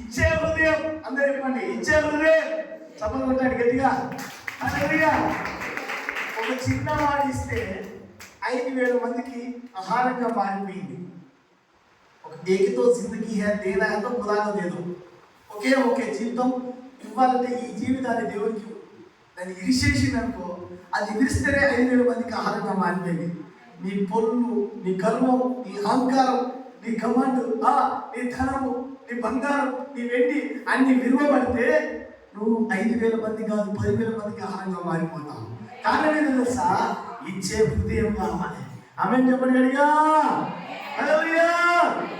ఇచ్చే హృదయం. అందరూ చెప్పండి, ఇచ్చే హృదయం. చప్పట్లు కొట్టాడు గట్టిగా. హల్లెలూయా. ఒక చిన్నవాడు ఇస్తే 5,000 మందికి ఆహారంగా మారిపోయింది. ఒక ఏకితో జిందగీ హే దేనా హై తో ఖుదాగా దేదో. ఒకే జీవితం ఇవ్వాలంటే ఈ జీవితాన్ని దేవుడికి దాన్ని ఇరిసేసిందనుకో, అది ఇరిస్తేనే 5,000 మందికి ఆహారంగా మారిపోయింది. నీ పొల్లు, నీ గర్వం, నీ అహంకారం, నీ కమాండు, నీ ధనము, నీ బంగారం, నీ వెండి అన్ని విలువబడితే నువ్వు 5,000 మంది కాదు 10,000 మందికి ఆహారంగా మారిపోతావు. కారణం ఏంటో తెలుసా? ఇచ్చే హృదయం కావాలి. ఆమేన్ చెప్పండి గట్టిగా. హల్లెలూయా.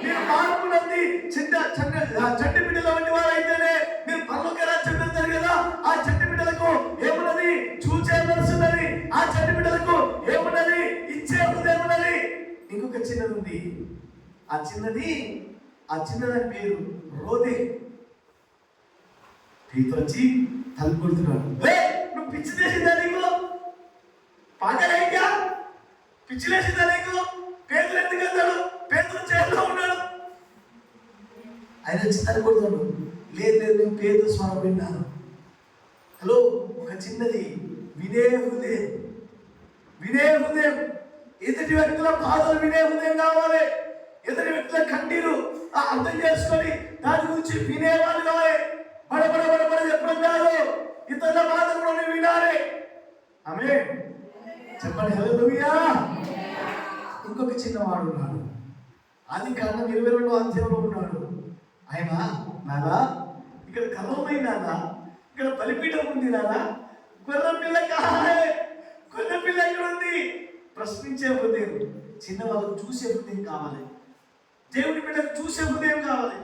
మీరు మార్పునంది చంటి బిడ్డల వంటి వారు అయితేనే మీరు పరలోక రాజ్యం వెళ్తారు కదా. ఆ చంటి బిడ్డలకు ఏమున్నది? చూచే మనసు ఉన్నది. ఆ చంటి బిడ్డలకు ఏమున్నది? ఇచ్చే హృదయం ఉన్నది. ఇంకొక చిన్నది ఉంది. ఆ చిన్నదాని పేరు రోదే. వచ్చి తలుపు కొడుతున్నాడు. నువ్వు పిచ్చి చేసిందా నీకు? పాటలైందా? పిచ్చి లేసిందా నీకు? పేదలు ఎందుకు వెళ్తాడు? పేదలు చేతిలో ఉన్నాడు. ఆయన వచ్చి తలుపు కొడుతున్నాడు. లేదు నేను పేదలు స్వరం విన్నాను. హలో, ఒక చిన్నది వినే హృదయం. ఎదుటి వ్యక్తుల బాధలు వినే హృదయం కావాలి. ఎదుటి వ్యక్తుల కన్నీరు అర్థం చేసుకొని దాని గురించి వినేవాళ్ళు కావాలి. బడబడ చెప్పడం కాదు, ఇతరుల బాధలు కూడా వినాలి. ఆమేన్ చెప్పండి. హల్లెలూయా. ఇంకొక చిన్నవాడు ఉన్నాడు. ఆదికాండం 22వ అధ్యాయంలో ఉన్నాడు. ఆయన నాదా ఇక్కడ కలవమై నాదా, ఇక్కడ బలిపీఠం ఉంది నాదా, గొర్రెపిల్ల కావాలి. గొర్రెపిల్ల ఎక్కడ ఉంది? ప్రశ్నించే హృదయం. చిన్నవాళ్ళకు చూసే హృదయం కావాలి. దేవుని బిడ్డకు చూసే హృదయం కావాలి.